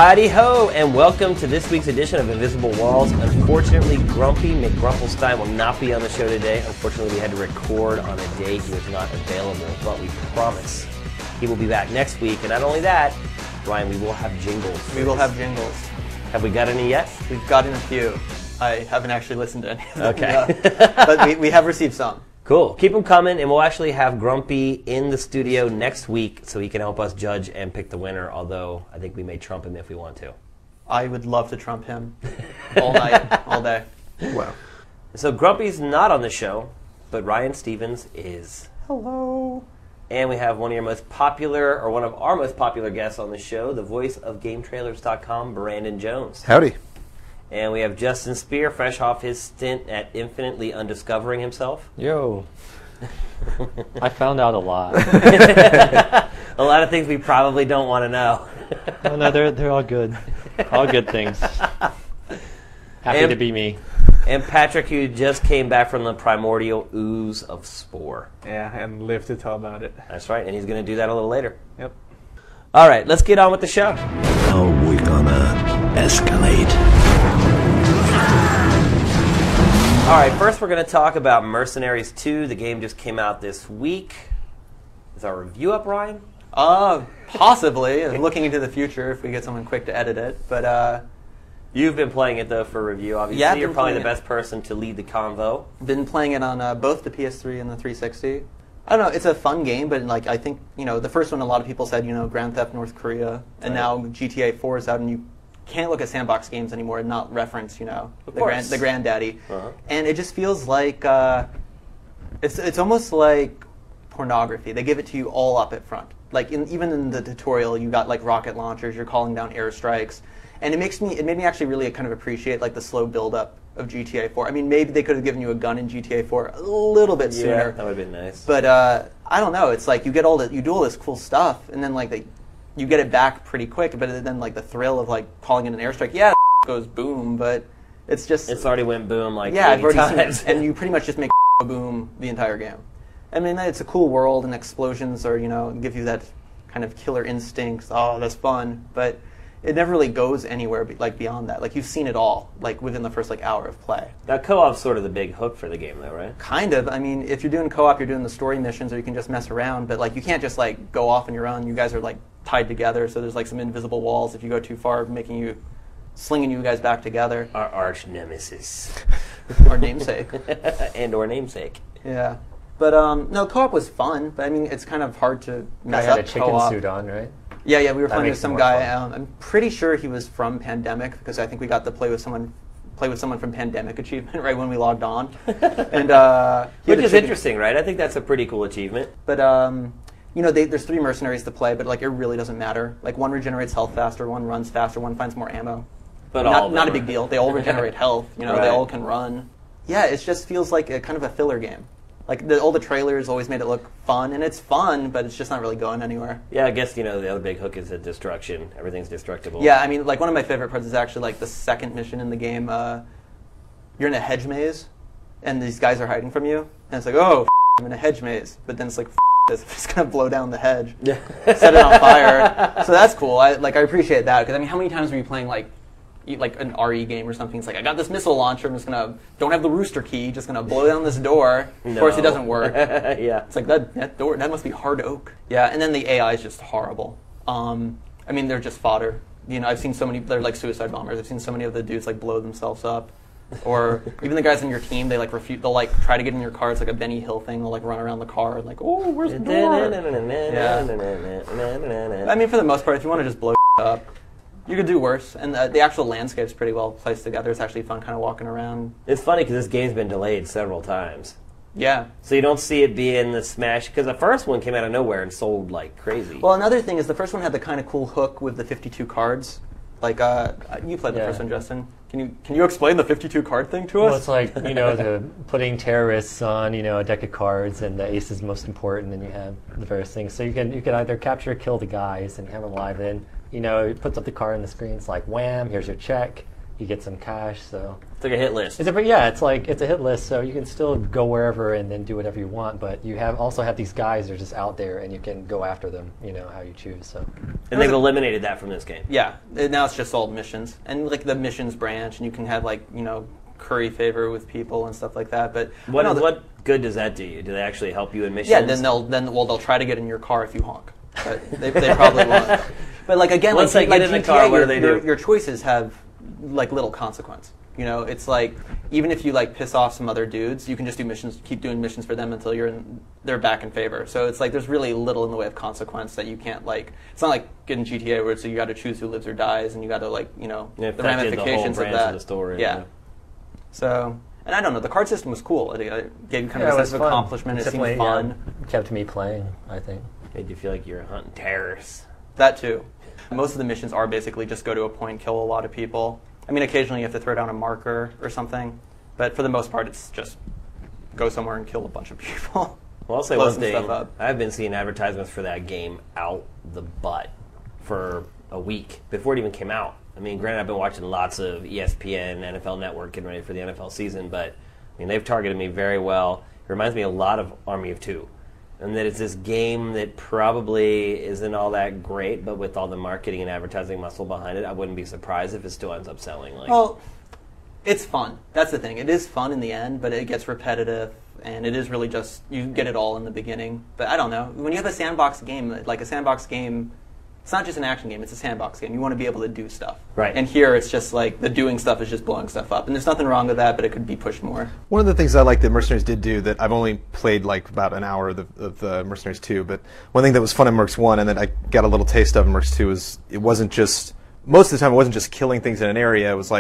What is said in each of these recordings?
Howdy ho, and welcome to this week's edition of Invisible Walls. Unfortunately, Grumpy McGrumpelstein will not be on the show today. Unfortunately, we had to record on a day he was not available, but we promise he will be back next week. And not only that, Ryan, we will have jingles. We will have jingles. Have we got any yet? We've gotten a few. I haven't actually listened to any of them. Okay. But we have received some. Cool. Keep them coming, and we'll actually have Grumpy in the studio next week so he can help us judge and pick the winner, although I think we may trump him if we want to. I would love to trump him all night, all day. Wow. So Grumpy's not on the show, but Ryan Stevens is. Hello. And we have one of our most popular guests on the show, the voice of GameTrailers.com, Brandon Jones. Howdy. And we have Justin Spear, fresh off his stint at Infinitely Undiscovering himself. Yo. I found out a lot. A lot of things we probably don't want to know. Oh, no, they're all good. All good things. Happy to be me. And Patrick, who just came back from the primordial ooze of Spore. Yeah, and live to tell about it. That's right, and he's going to do that a little later. Yep. All right, let's get on with the show. How we gonna escalate? All right, first we're going to talk about Mercenaries 2. The game just came out this week. Is our review up, Ryan? Possibly. Looking into the future if we get someone quick to edit it. But you've been playing it, though, for review, obviously. Yeah, you're probably the best person to lead the convo. Been playing it on both the PS3 and the 360. I don't know, it's a fun game, but I think, the first one a lot of people said, Grand Theft North Korea, and now GTA 4 is out, and you can't look at sandbox games anymore and not reference, the granddaddy. Uh-huh. And it just feels like it's almost like pornography. They give it to you all up at front. Like even in the tutorial, you got like rocket launchers, you're calling down airstrikes, and it made me actually really kind of appreciate like the slow build up of GTA 4. I mean, maybe they could have given you a gun in GTA 4 a little bit sooner. Yeah, that would have been nice. But I don't know. It's like you do all this cool stuff, and then you get it back pretty quick. But then like the thrill of like calling in an airstrike, yeah, goes boom. But it's already went boom like 80 I've already times. seen it, and you pretty much just make boom the entire game. I mean, it's a cool world, and explosions are give you that kind of killer instincts. Oh, that's fun, but it never really goes anywhere beyond that. Like you've seen it all within the first hour of play. That co-op's sort of the big hook for the game, though, right? Kind of. I mean, if you're doing co-op, you're doing the story missions, or you can just mess around. But you can't just go off on your own. You guys are tied together, so there's some invisible walls if you go too far, slinging you guys back together. Our arch nemesis, or namesake, or namesake. Yeah. But no, co-op was fun. But I mean, it's kind of hard to mess up I had a chicken co-op. suit on, right? Yeah, we were playing with some guy. Fun. I'm pretty sure he was from Pandemic because I think we got to play with someone from Pandemic Achievement right when we logged on. And which is interesting, right? I think that's a pretty cool achievement. But there's 3 mercenaries to play, but it really doesn't matter. One regenerates health faster, one runs faster, one finds more ammo. But not a big deal. They all regenerate health. Right. They all can run. Yeah, it just feels like a kind of a filler game. All the trailers always made it look fun, and it's fun, but it's just not really going anywhere. Yeah, I guess, the other big hook is the destruction. Everything's destructible. Yeah, I mean, one of my favorite parts is actually, the second mission in the game. You're in a hedge maze, and these guys are hiding from you, and it's oh, I'm in a hedge maze. But then it's this, I'm just going to blow down the hedge, set it on fire. So that's cool. I appreciate that, because, I mean, how many times were you playing, an RE game or something? It's I got this missile launcher, I'm just don't have the rooster key, just gonna blow down this door. No. Of course it doesn't work. Yeah. It's that door, that must be hard oak. Yeah, and then the AI is just horrible. I mean, they're just fodder. I've seen so many, they're like suicide bombers. I've seen so many of the dudes blow themselves up. Or even the guys on your team, they refute, they'll try to get in your car. It's a Benny Hill thing. They'll run around the car and oh, where's the door? Yeah. I mean, for the most part, if you want to just blow up, you could do worse, and the actual landscape's pretty well placed together. It's actually fun kind of walking around. It's funny because this game's been delayed several times. Yeah. So you don't see it being the smash, because the first one came out of nowhere and sold like crazy. Well, another thing is the first one had the kind of cool hook with the 52 cards. You played the first one, Justin. Can you explain the 52 card thing to us? Well, it's the putting terrorists on, a deck of cards, and the ace is most important, and you have the various things. So you can either capture or kill the guys and have them live in. It puts up the card on the screen. It's wham, here's your check. you get some cash. So It's like a hit list. it's a hit list. So you can still go wherever and then do whatever you want. But you also have these guys that are just out there, and you can go after them. How you choose. So And they've eliminated that from this game. Yeah, now it's just all missions and like the missions branch, and you can have curry favor with people and stuff like that. But What good does that do you? Do they actually help you in missions? yeah, then they'll try to get in your car if you honk. But they probably won't. But again, Once they get in the GTA, car, what do they do? Your choices have little consequence. It's like even if you piss off some other dudes, you can just do missions, keep doing missions for them until they're back in favor. So it's there's really little in the way of consequence that you can't It's not like getting GTA where you got to choose who lives or dies, and you got to the ramifications the whole of that. Of the story, yeah. So, and I don't know, the card system was cool. It gave you kind of a sense of accomplishment. It seemed fun. Kept me playing, I think. Made you feel like you're hunting terrorists. That too. Most of the missions are basically just go to a point, kill a lot of people. I mean, occasionally you have to throw down a marker or something, but for the most part, it's just go somewhere and kill a bunch of people. Well, I'll say Blow one some thing. stuff up. I've been seeing advertisements for that game out the butt for a week before it even came out. I mean, granted, I've been watching lots of ESPN, NFL Network, getting ready for the NFL season, but they've targeted me very well. It reminds me a lot of Army of Two, and that it's this game that probably isn't all that great, but with all the marketing and advertising muscle behind it, I wouldn't be surprised if it still ends up selling. Well, it's fun. That's the thing. It is fun in the end, but it gets repetitive, and it is really just you get it all in the beginning. But I don't know. When you have a sandbox game, it's not just an action game, it's a sandbox game. You want to be able to do stuff. Right. And here it's just the doing stuff is just blowing stuff up. And there's nothing wrong with that, but it could be pushed more. One of the things I like that Mercenaries did do that I've only played about an hour of the Mercenaries 2, but one thing that was fun in Mercs 1 and that I got a little taste of in Mercs 2 is it wasn't just, most of the time it wasn't just killing things in an area. It was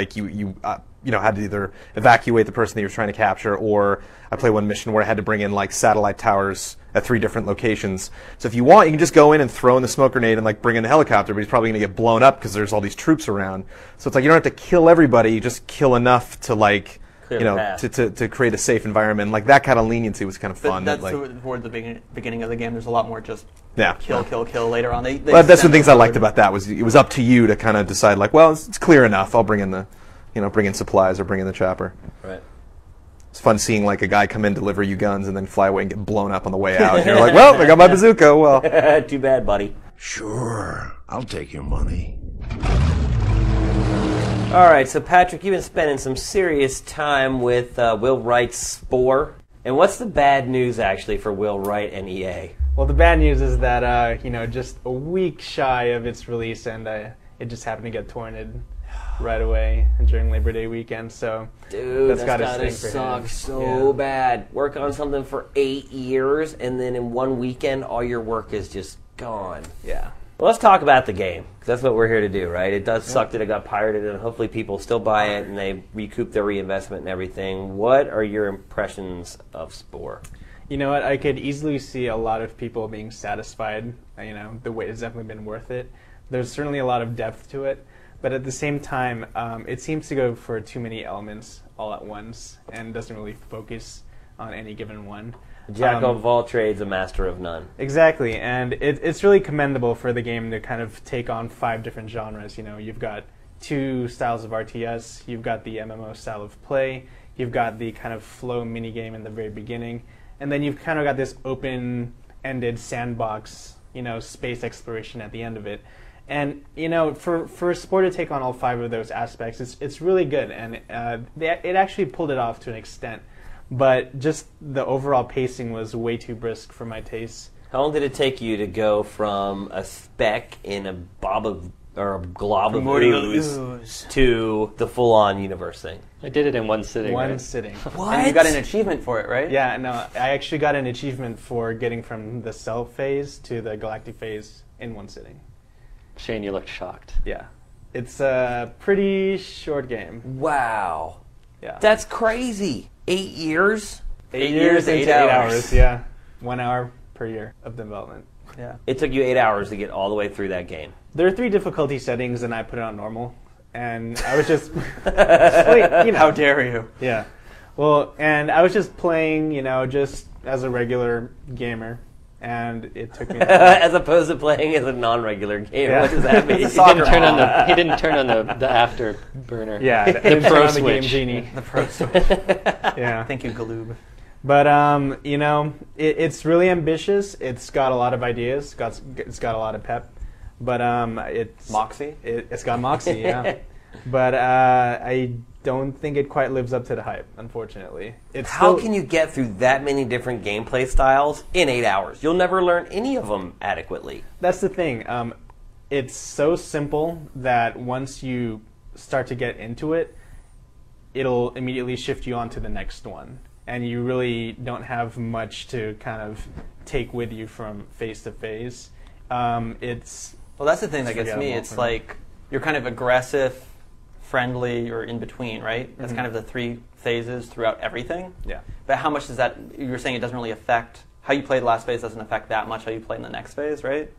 you had to either evacuate the person that you were trying to capture, or I played one mission where I had to bring in satellite towers at 3 different locations. So if you want, you can just go in and throw in the smoke grenade and bring in the helicopter, but he's probably going to get blown up because there's all these troops around. So it's you don't have to kill everybody, you just kill enough to to create a safe environment. That kind of leniency was kind of fun. But that's toward the beginning of the game. There's a lot more just kill later on. Well, that's one of the things I liked about that was it was up to you to kind of decide it's clear enough. I'll bring in bring in supplies or bring in the chopper. Right. It's fun seeing a guy come in, deliver you guns, and then fly away and get blown up on the way out. And you're well, I got my bazooka. Well, too bad, buddy. Sure, I'll take your money. All right, so Patrick, you've been spending some serious time with Will Wright's Spore. And what's the bad news, actually, for Will Wright and EA? Well, the bad news is that, just a week shy of its release, and it just happened to get torrented right away during Labor Day weekend. So dude, that's gotta stink suck so bad. Work on something for 8 years, and then in one weekend, all your work is just gone. Yeah. Well, let's talk about the game, because that's what we're here to do, right? It does suck that it got pirated, and hopefully people still buy it, and they recoup their reinvestment and everything. What are your impressions of Spore? You know what? I could easily see a lot of people being satisfied. The wait has definitely been worth it. There's certainly a lot of depth to it, but at the same time, it seems to go for too many elements all at once, and doesn't really focus on any given one. Jack of all trades, a master of none. Exactly, and it's really commendable for the game to kind of take on 5 different genres. You've got 2 styles of RTS, you've got the MMO style of play, you've got the kind of flow minigame in the very beginning, and then you've kind of got this open-ended sandbox, space exploration at the end of it. And, for Spore to take on all 5 of those aspects, it's really good, and it actually pulled it off to an extent. But just the overall pacing was way too brisk for my tastes. How long did it take you to go from a speck in a glob of ooze to the full-on universe thing? I did it in one sitting. One sitting. What? And you got an achievement for it, right? Yeah, no, I actually got an achievement for getting from the cell phase to the galactic phase in one sitting. Shane, you looked shocked. Yeah. It's a pretty short game. Wow. Yeah. That's crazy. 8 years? 8 years, 8 into 8 hours. hours, yeah. 1 hour per year of development. Yeah. It took you 8 hours to get all the way through that game. There are 3 difficulty settings, and I put it on normal. And I was just... wait, How dare you? Yeah. Well, and I was just playing, just as a regular gamer. and it took me. As opposed to playing as a non-regular game. Yeah. What does that mean? He didn't turn on the afterburner. Yeah, I the didn't pro turn on the switch. Game Genie. The pro switch. Yeah. Thank you, Galoob. But you know, it's really ambitious. It's got a lot of ideas. It's got a lot of pep. But it's Moxie? It's got moxie, yeah. But I don't think it quite lives up to the hype, unfortunately. How can you get through that many different gameplay styles in 8 hours? You'll never learn any of them adequately. That's the thing. It's so simple that once you start to get into it, it'll immediately shift you on to the next one. And you really don't have much to kind of take with you from phase to phase. Well, that's the thing that gets me. It's like you're kind of aggressive, friendly, or in between, right? That's kind of the three phases throughout everything. Yeah. But how much does that, you're saying it doesn't really affect, how you play the last phase doesn't affect that much how you play in the next phase, right?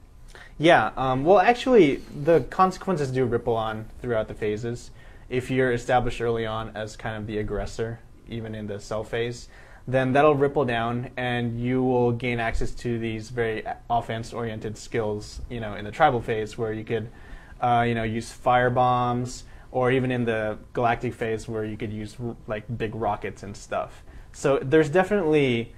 Yeah. Well, actually, the consequences do ripple on throughout the phases. If you're established early on as kind of the aggressor, even in the cell phase, then that'll ripple down, and you will gain access to these very offense-oriented skills, you know, in the tribal phase, where you could, you know, use fire bombs, or even in the galactic phase, where you could use like big rockets and stuff. So there's definitely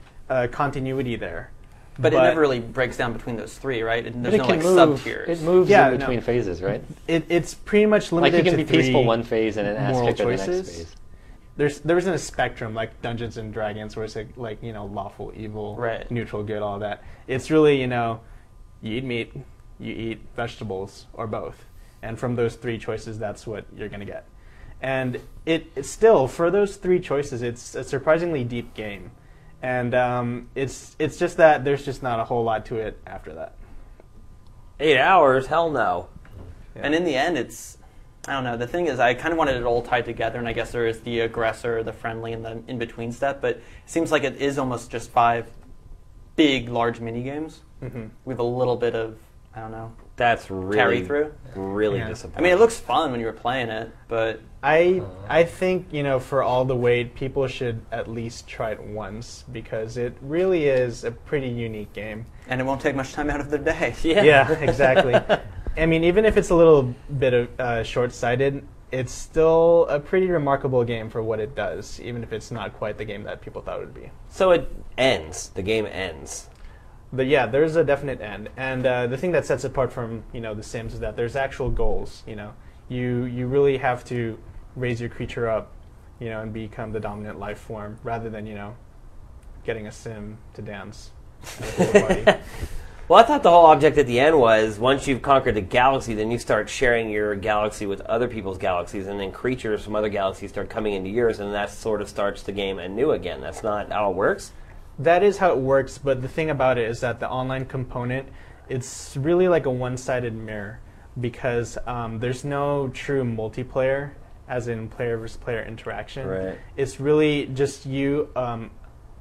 continuity there. But it never really breaks down between those three, right? And there's no like move, sub-tiers. It moves in between phases, right? It's pretty much limited like you can to be peaceful three one phase and an ass moral kicker the next choices. phase. There isn't a spectrum like Dungeons and Dragons where it's like you know, lawful, evil, right, neutral, good, all that. It's really, you know, you eat meat, you eat vegetables, or both. And from those three choices, that's what you're going to get. And it's still, for those three choices, it's a surprisingly deep game. And it's just that there's just not a whole lot to it after that. 8 hours? Hell no. Yeah. And in the end, it's, I don't know, the thing is I kind of wanted it all tied together, and I guess there is the aggressor, the friendly, and the in-between step, but it seems like it is almost just 5 big, large mini-games with a little bit of, I don't know, that's really carry through. Really Yeah. disappointing. I mean, it looks fun when you were playing it, but I think, you know, for all the wait, people should at least try it once, because it really is a pretty unique game. and it won't take much time out of their day. Yeah, exactly. I mean, even if it's a little bit of short-sighted, it's still a pretty remarkable game for what it does, even if it's not quite the game that people thought it would be. So it ends. The game ends. But yeah, there's a definite end, and the thing that sets it apart from, you know, The Sims is that there's actual goals. You know, you really have to raise your creature up, you know, and become the dominant life form, rather than, you know, getting a sim to dance at a pool party. Well, I thought the whole object at the end was once you've conquered the galaxy, then you start sharing your galaxy with other people's galaxies, and then creatures from other galaxies start coming into yours, and that sort of starts the game anew again. That's not how it works? That is how it works, but the thing about it is that the online component, it's really like a one-sided mirror, because there's no true multiplayer, as in player versus player interaction. Right. It's really just you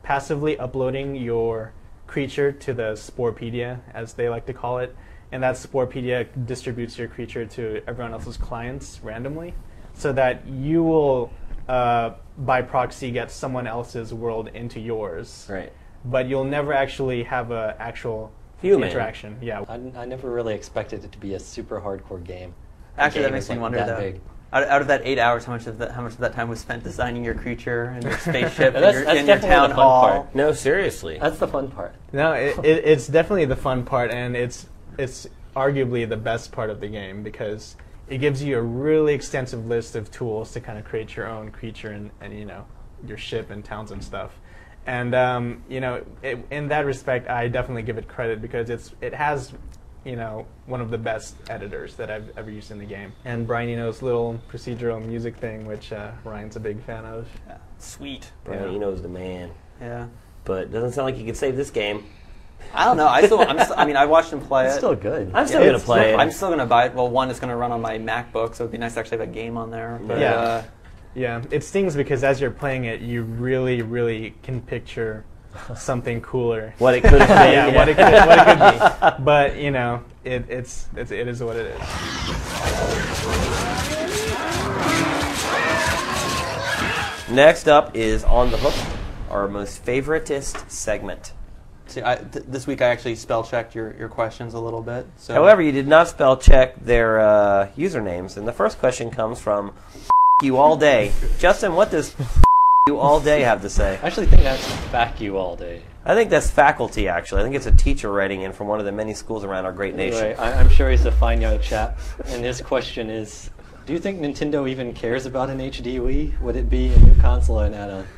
passively uploading your creature to the Sporepedia, as they like to call it, and that Sporepedia distributes your creature to everyone else's clients randomly, so that you will, by proxy, get someone else's world into yours. Right. But you'll never actually have an actual Human interaction. Yeah. I never really expected it to be a super hardcore game. Actually, The that game makes is, me like, wonder, that though. big. Out of that 8 hours, how much of that time was spent designing your creature and your spaceship and That's your definitely town the fun hall? part. No, seriously. That's the fun part. No, it's definitely the fun part, and it's arguably the best part of the game, because it gives you a really extensive list of tools to kind of create your own creature and you know, your ship and towns and stuff. And you know, in that respect, I definitely give it credit, because it has, you know, one of the best editors that I've ever used in the game. And Brian Eno's little procedural music thing, which Ryan's a big fan of. Yeah. Sweet. Brian Eno's the man. Yeah. But it doesn't sound like you could save this game. I don't know. I mean, I watched him play It's it. still good. I'm still going to play it. I'm still going to buy it. Well, one is going to run on my MacBook, so it'd be nice to actually have a game on there. But, Yeah. Yeah, it stings because as you're playing it, you really, really can picture something cooler. What it could have been. Yeah, what it could be. But you know, it is what it is. Next up is On the Hook, our most favoritist segment. See, this week I actually spell checked your questions a little bit. So. However, you did not spell check their usernames, and the first question comes from you all day. Justin, what does you all day have to say? I actually think that's "back you all day." I think that's faculty, actually. I think it's a teacher writing in from one of the many schools around our great nation. Anyway, I'm sure he's a fine young chap, and his question is, do you think Nintendo even cares about an HD Wii? Would it be a new console or an add-on?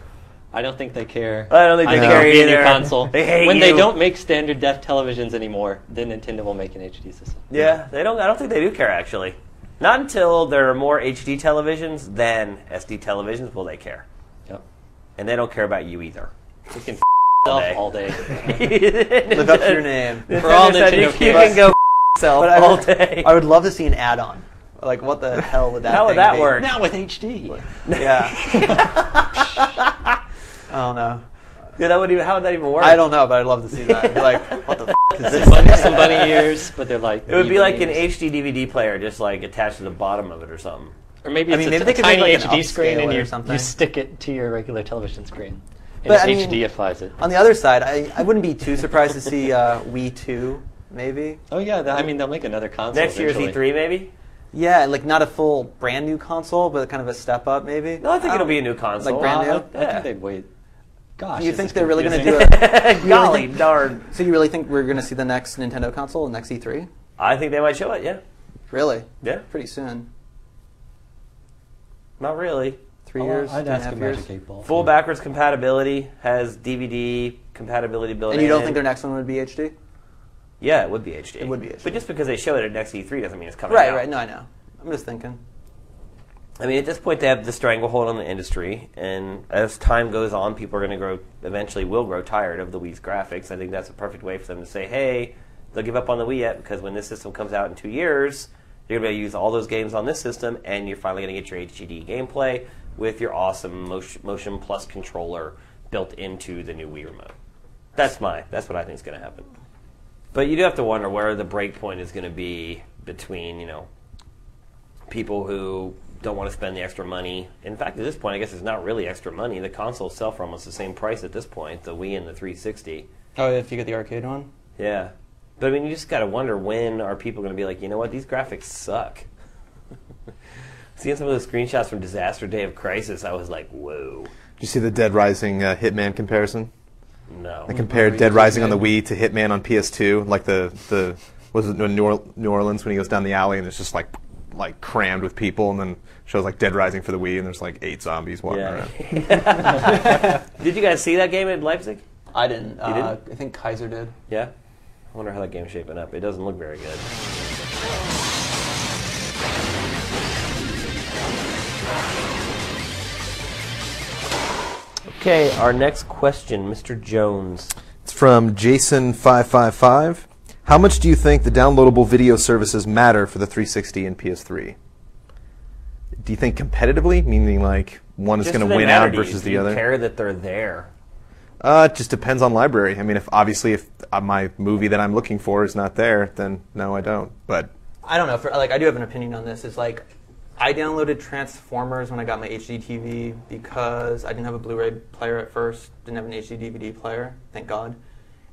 I don't think they care. I don't think they care it'll be a either. new console. They hate when you. they don't make standard def televisions anymore, then Nintendo will make an HD system. Yeah, they don't. I don't think they do care, actually. Not until there are more HD televisions than SD televisions will they care. Yep. And they don't care about you either. You can All day. all day. Live up to your name. For all Nintendo said Nintendo you kids. can go yourself But all day. I would love to see an add-on. Like, what the hell would that? How would thing that be? work? Now with HD. Yeah. I don't know. Yeah, how would that even work? I don't know, but I'd love to see that. I'd be like, what the is this? Some bunny ears, but they're like. It would be like an ears. HD DVD player, just like attached to the bottom of it or something. Or maybe I it's mean, maybe a they could tiny make, like, an HD screen upscale and or you something. you stick it to your regular television screen. And But, I it mean, HDifies it. On the other side, I wouldn't be too surprised to see Wii 2, maybe. Oh yeah, I mean they'll make another console. Next year's eventually. E3, maybe? Yeah, like not a full brand new console, but kind of a step up, maybe. No, I think it'll be a new console. Like brand new? I think they'd wait. Gosh, You this think is they're really going to do confusing. it? Golly darn. So you really think we're going to see the next Nintendo console, next E3? I think they might show it, yeah. Really? Yeah. Pretty soon. Not really. 3 Oh, years? I'd 2.5 ask a years? Magic 8 Ball. Full backwards compatibility, has DVD compatibility built in. And you don't think their next one would be HD? Yeah, it would be HD. It would be HD. But just because they show it at next E3 doesn't mean it's coming Right, out. right. No, I know. I'm just thinking. I mean, at this point, they have the stranglehold on the industry, and as time goes on, people are going to eventually will grow tired of the Wii's graphics. I think that's a perfect way for them to say, hey, they'll give up on the Wii yet, because when this system comes out in 2 years, you're going to be able to use all those games on this system, and you're finally going to get your HD gameplay with your awesome Motion Plus controller built into the new Wii remote. That's what I think is going to happen. But you do have to wonder where the break point is going to be between, people who don't want to spend the extra money. In fact, at this point, I guess it's not really extra money. The consoles sell for almost the same price at this point, the Wii and the 360. Oh, if you get the arcade one? Yeah. But I mean, you just got to wonder, when are people going to be like, you know what, these graphics suck. Seeing some of those screenshots from Disaster Day of Crisis, I was like, whoa. Did you see the Dead Rising Hitman comparison? No. I compared Dead Rising on the Wii to Hitman on PS2, like the was it New Orleans when he goes down the alley and it's just like crammed with people, and then shows like Dead Rising for the Wii and there's like 8 zombies walking around. Did you guys see that game in Leipzig? I didn't. You didn't? I think Kaiser did. Yeah? I wonder how that game's shaping up. It doesn't look very good. Okay, our next question, Mr. Jones. It's from Jason555. How much do you think the downloadable video services matter for the 360 and PS3? Do you think competitively, meaning like one is Just going do to they win matter out to you? versus Do the you other? care that they're there? It just depends on library. I mean, if my movie that I'm looking for is not there, then no, I don't. But I don't know. I do have an opinion on this. It's like, I downloaded Transformers when I got my HD TV because I didn't have a Blu-ray player at first. Didn't have an HD DVD player, thank God.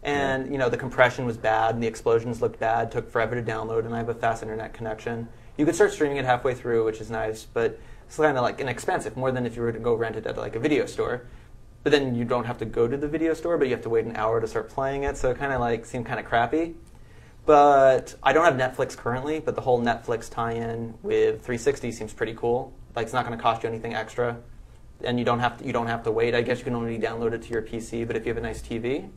And the compression was bad, and the explosions looked bad. Took forever to download, and I have a fast internet connection. You could start streaming it halfway through, which is nice, but it's kind of like inexpensive, more than if you were to go rent it at like a video store. But then you don't have to go to the video store, but you have to wait an hour to start playing it, so it kind of like seemed kind of crappy. But I don't have Netflix currently, but the whole Netflix tie-in with 360 seems pretty cool. Like, it's not going to cost you anything extra, and you don't have to wait. I guess you can only download it to your PC, but if you have a nice TV,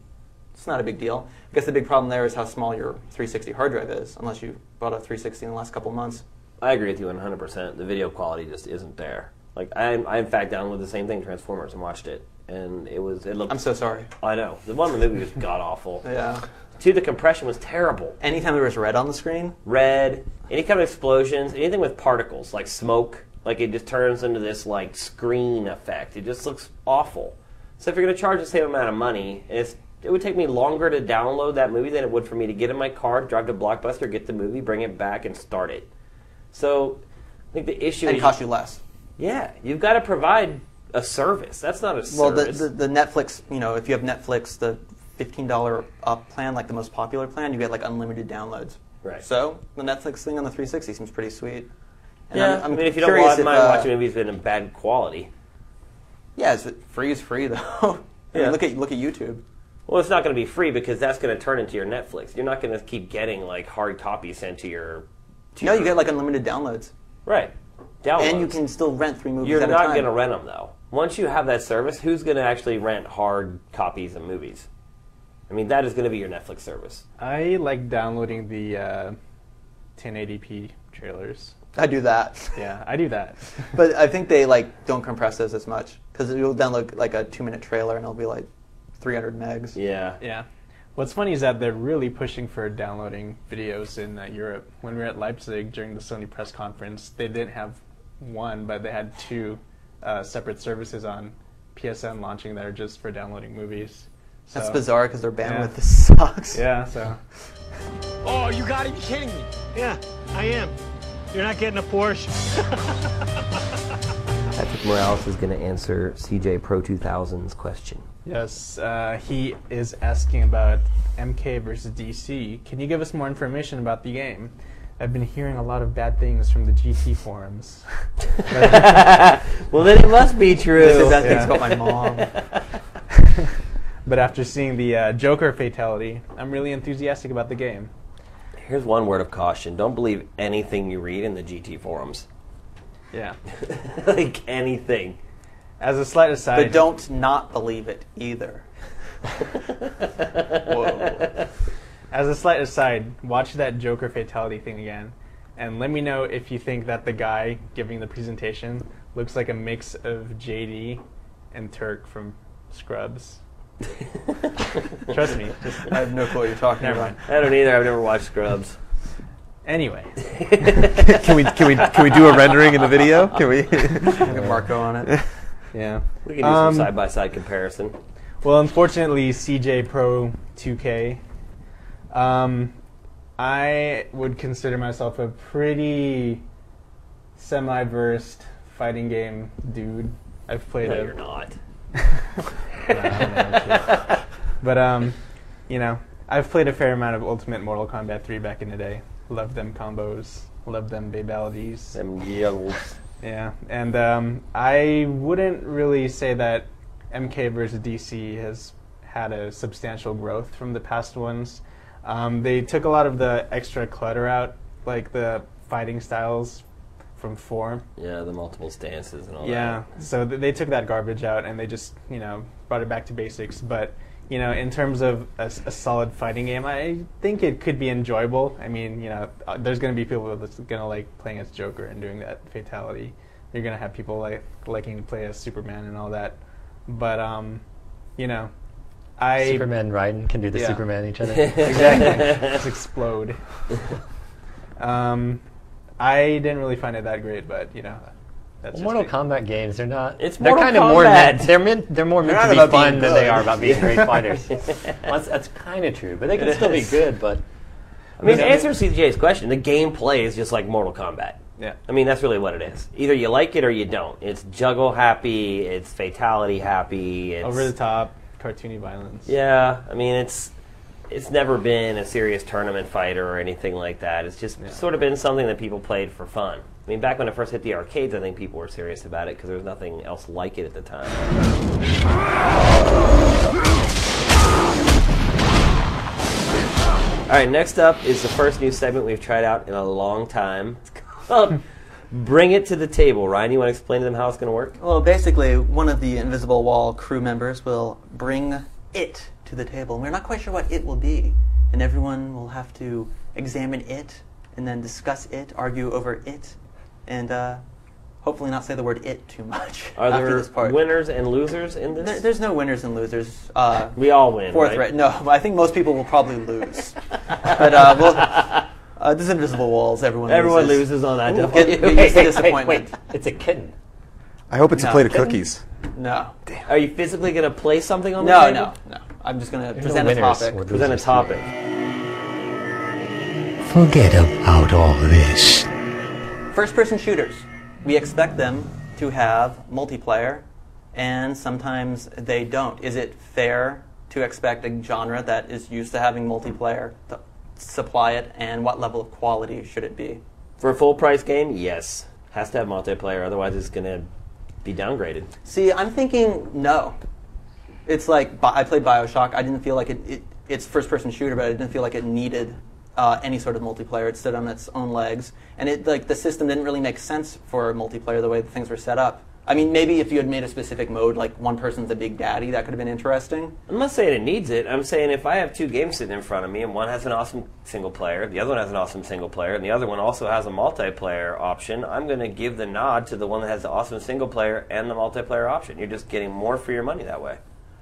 it's not a big deal. I guess the big problem there is how small your 360 hard drive is, unless you bought a 360 in the last couple of months. I agree with you 100%. The video quality just isn't there. Like, I in fact downloaded the same thing, Transformers, and watched it, and it looked. I'm so sorry. I know. The one in the movie was god awful. Yeah. Two, the compression was terrible. Anytime there was red on the screen, Red, any kind of explosions, anything with particles, like smoke, like it just turns into this like screen effect. It just looks awful. So if you're going to charge the same amount of money, it would take me longer to download that movie than it would for me to get in my car, drive to Blockbuster, get the movie, bring it back, and start it. So I think the issue and is... cost you less. Yeah, you've got to provide a service. That's not a Well, service. the Netflix, if you have Netflix, the $15 up plan, like the most popular plan, you get like unlimited downloads. Right. So the Netflix thing on the 360 seems pretty sweet. And Yeah, I'm I mean, if you don't curious mind watching movies in bad quality. Yeah, free is free though. I mean, Yeah. look at YouTube. Well, it's not going to be free because that's going to turn into your Netflix. You're not going to keep getting like hard copies sent to your. No, you get like unlimited downloads, Right. Downloads. and you can still rent 3 movies You're at a not time. going to rent them though. Once you have that service, who's going to actually rent hard copies of movies? I mean, that is going to be your Netflix service. I like downloading the 1080p trailers. I do that, Yeah, I do that. but I think they like don't compress those as much because you'll download like a 2-minute trailer and it'll be like 300 megs. Yeah. Yeah. What's funny is that they're really pushing for downloading videos in Europe. When we were at Leipzig during the Sony press conference, they didn't have one, but they had 2 separate services on PSN launching that are just for downloading movies. So, That's bizarre because their bandwidth Yeah. sucks. Yeah, so Oh, you gotta be kidding me. Yeah, I am. You're not getting a Porsche. Patrick Morales is going to answer CJ Pro 2000's question. yes, he is asking about MK versus DC. Can you give us more information about the game? I've been hearing a lot of bad things from the GT forums. Well, then it must be true. This is bad things Yeah. about my mom. But after seeing the Joker fatality, I'm really enthusiastic about the game. Here's one word of caution. Don't believe anything you read in the GT forums. Yeah. Like anything. As a slight aside, But don't not believe it either. Whoa. As a slight aside, watch that Joker fatality thing again, and let me know if you think that the guy giving the presentation looks like a mix of JD and Turk from Scrubs. Trust me. Just, I have no clue what you're talking never about. mind. I don't either. I've never watched Scrubs. Anyway, Can we do a rendering in the video? Can we? Get Marco on it. yeah. We can do some side-by-side comparison. Well, unfortunately, CJ Pro 2K. I would consider myself a pretty semi-versed fighting game dude. I've played No, a you're not. But you know, I've played a fair amount of Ultimate Mortal Kombat 3 back in the day. Loved them combos. Loved them babalities. Them yells. Yeah, and I wouldn't really say that MK versus DC has had a substantial growth from the past ones. They took a lot of the extra clutter out, like the fighting styles from 4. Yeah, the multiple stances and all Yeah, so they took that garbage out and they just, you know, brought it back to basics. But, you know, in terms of a solid fighting game, I think it could be enjoyable. I mean, you know, there's going to be people that's going to like playing as Joker and doing that fatality. You're going to have people liking to play as Superman and all that. But, you know, Superman Raiden can do the Yeah. Superman each other. Exactly. Just explode. I didn't really find it that great, but, you know, that's just Mortal me. Kombat games, they're not. It's they're Mortal kind of more Kombat. meant. They're more meant They're to not be about being fun than they good. are about being great fighters. Well, that's kind of true, but they can It still be is. good. But I mean, to answer CJ's question, the gameplay is just like Mortal Kombat. Yeah. I mean, that's really what it is. Either you like it or you don't. It's juggle happy, it's fatality happy, it's Over the top, cartoony violence. Yeah, I mean, it's never been a serious tournament fighter or anything like that. It's just sort of been something that people played for fun. I mean, back when it first hit the arcades, I think people were serious about it because there was nothing else like it at the time. All right, next up is the first new segment we've tried out in a long time. It's called Bring It to the Table. Ryan, you want to explain to them how it's going to work? Well, basically, one of the Invisible Wall crew members will bring it to the table. And we're not quite sure what it will be. And everyone will have to examine it and then discuss it, argue over it, and hopefully not say the word it too much Are after there this part. winners and losers in this? There's no winners and losers. We all win, Fourth right? right? No, I think most people will probably lose. But this Invisible Walls, everyone loses on that. Get used to disappointment. wait, it's a kitten. I hope it's a No. plate of cookies. No. Are you physically going to place something on the No, table? no. I'm just going to There's no present a winners topic. or Present a losers. topic. Forget about all this. First-person shooters. We expect them to have multiplayer, and sometimes they don't. Is it fair to expect a genre that is used to having multiplayer to supply it, and what level of quality should it be? For a full price game, yes. Has to have multiplayer, otherwise it's going to be downgraded. See, I'm thinking no. It's like I played BioShock. I didn't feel like it's first-person shooter, but I didn't feel like it needed any sort of multiplayer. It stood on its own legs, and the system didn't really make sense for multiplayer the way the things were set up. I mean, maybe if you had made a specific mode, like one person's a big daddy, that could have been interesting. I'm not saying it needs it. I'm saying if I have two games sitting in front of me, and one has an awesome single player, the other one has an awesome single player, and the other one also has a multiplayer option, I'm going to give the nod to the one that has the awesome single player and the multiplayer option. You're just getting more for your money that way.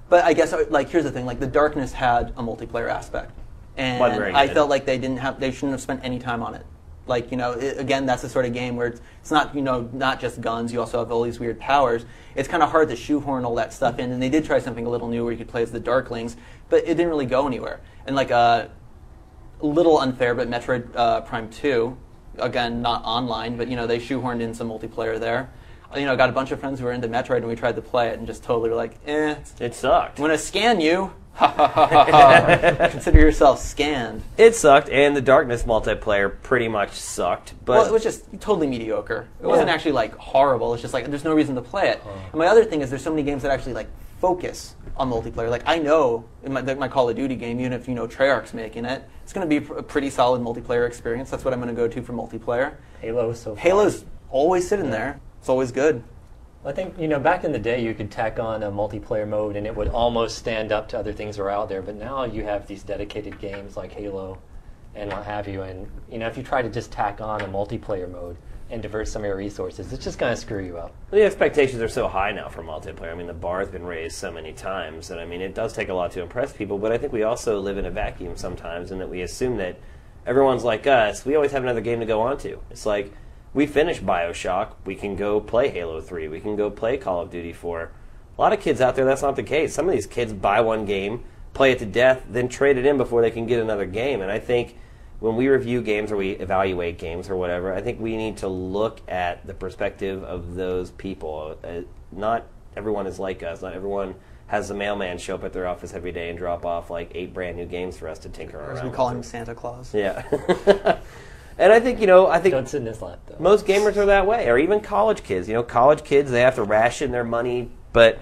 But I guess, like, here's the thing: like, the Darkness had a multiplayer aspect, and I felt like they shouldn't have spent any time on it. Like, you know, again, that's the sort of game where it's not, you know, not just guns. You also have all these weird powers. It's kind of hard to shoehorn all that stuff in. And they did try something a little new where you could play as the Darklings, but it didn't really go anywhere. And like a little unfair, but Metroid Prime 2, again, not online, but, you know, they shoehorned in some multiplayer there. You know, got a bunch of friends who were into Metroid, and we tried to play it, and just totally were like, it sucked. I'm going to scan you. Ha ha ha ha ha. Consider yourself scanned. It sucked, and the Darkness multiplayer pretty much sucked. But well, it was just totally mediocre. It wasn't actually like horrible. It's just like there's no reason to play it. And my other thing is there's so many games that actually like focus on multiplayer. Like I know in my Call of Duty game, even if you know Treyarch's making it, it's going to be a pretty solid multiplayer experience. That's what I'm going to go to for multiplayer. Halo's always sitting there. It's always good. I think, you know, back in the day you could tack on a multiplayer mode and it would almost stand up to other things that are out there, but now you have these dedicated games like Halo and what have you, and, you know, if you try to just tack on a multiplayer mode and divert some of your resources, it's just going to screw you up. The expectations are so high now for multiplayer. I mean, the bar has been raised so many times, and I mean, it does take a lot to impress people, but I think we also live in a vacuum sometimes, and that we assume that everyone's like us. We always have another game to go on to. It's like, we finished BioShock, we can go play Halo 3, we can go play Call of Duty 4. A lot of kids out there, that's not the case. Some of these kids buy one game, play it to death, then trade it in before they can get another game. And I think when we review games or we evaluate games or whatever, I think we need to look at the perspective of those people. Not everyone is like us. Not everyone has the mailman show up at their office every day and drop off like 8 brand new games for us to tinker around. As we call him Santa Claus. Yeah. And I think, you know, don't sit in his lap, though. Most gamers are that way, or even college kids. You know, college kids, they have to ration their money, but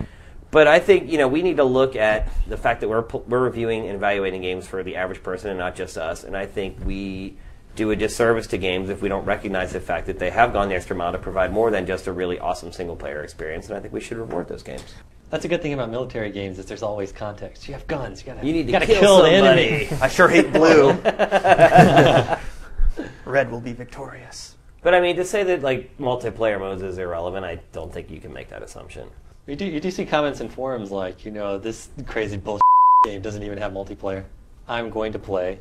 I think, you know, we need to look at the fact that we're reviewing and evaluating games for the average person and not just us. And I think we do a disservice to games if we don't recognize the fact that they have gone the extra mile to provide more than just a really awesome single player experience. And I think we should reward those games. That's a good thing about military games is there's always context. You have guns. You need to gotta kill the somebody. enemy. I sure hate blue. Red will be victorious. But I mean, to say that like multiplayer modes is irrelevant, I don't think you can make that assumption. You do see comments in forums like, you know, this crazy bullshit game doesn't even have multiplayer. I'm going to play.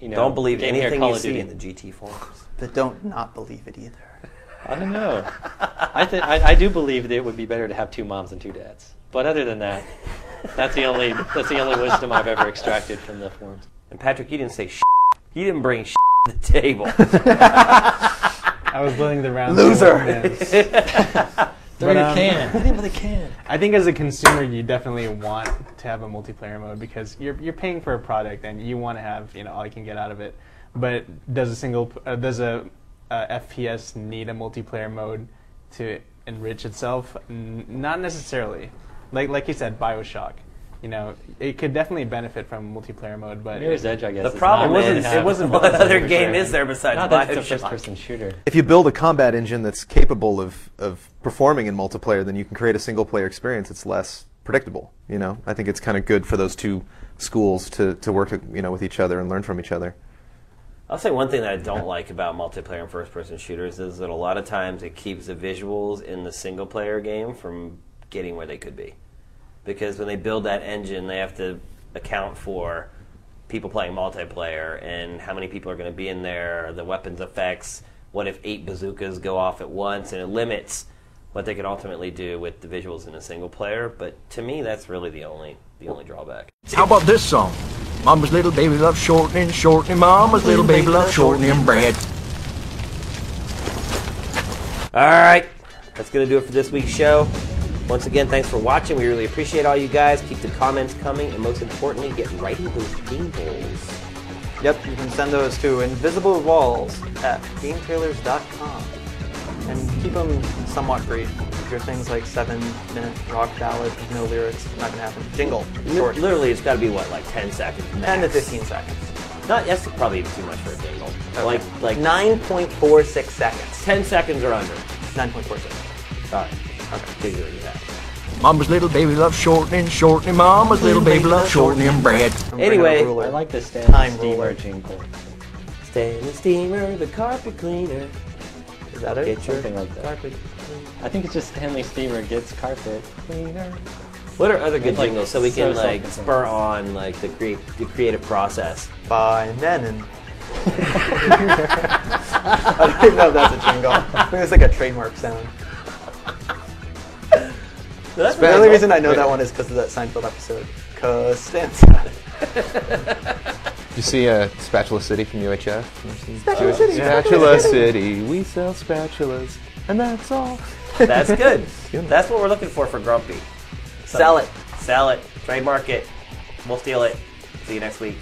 You know, don't believe anything Call you of see Duty. in the GT forums. But don't not believe it either. I don't know. I do believe that it would be better to have 2 moms and 2 dads. But other than that, that's the only wisdom I've ever extracted from the forums. And Patrick, you didn't say shit. You didn't bring shit to the table. I was willing the round. Loser. Throw your can. Hit him with a can. I think as a consumer, you definitely want to have a multiplayer mode because you're paying for a product and you want to have, you know, all you can get out of it. But does a FPS need a multiplayer mode to enrich itself? Not necessarily. Like you said, BioShock. You know, it could definitely benefit from multiplayer mode, but Mirror's Edge, I guess. The problem is, it wasn't what other game is there besides Not that it's a BioShock. first-person shooter. If you build a combat engine that's capable of performing in multiplayer, then you can create a single-player experience that's less predictable. You know, I think it's kind of good for those two schools to work, you know, with each other and learn from each other. I'll say one thing that I don't like about multiplayer and first-person shooters is that a lot of times it keeps the visuals in the single-player game from getting where they could be. Because when they build that engine, they have to account for people playing multiplayer and how many people are going to be in there, the weapons effects, what if 8 bazookas go off at once, and it limits what they can ultimately do with the visuals in a single player. But to me, that's really the only drawback. How about this song? Mama's little baby loves shortening, shortening. Mama's little baby loves shortening bread. All right, that's going to do it for this week's show. Once again, thanks for watching. We really appreciate all you guys. Keep the comments coming, and most importantly, get writing those jingles. Yep, you can send those to invisiblewalls@gametrailers.com. And keep them somewhat brief. If you're things like 7-minute rock ballad with no lyrics, not gonna happen. Jingle, short. Literally, it's got to be what, like 10 seconds? 10 to 15 seconds. Not, that's probably too much for a jingle. Okay. Like 9.46 seconds. 10 seconds or under. 9.46. Sorry. Okay, figure it out. Mama's little baby loves shortening, shortening. Mama's little baby loves shortening bread. Anyway, I I like the Stanley Steamer jingle. Stanley Steamer, the carpet cleaner. Is that it? Get your Something like that. carpet. I think it's just Stanley Steamer gets carpet cleaner. What are other good Like, jingles so we can so like something. spur on like the creative process? By Menon. I don't even know if that's a jingle. I think it's like a trademark sound. That's The only reason I know that one is because of that Seinfeld episode. Costanza. Did you see Spatula City from UHF? Spatula City. Spatula City. We sell spatulas, and that's all. That's good. That's what we're looking for Grumpy. Sell it. Sell it. Trademark it. We'll steal it. See you next week.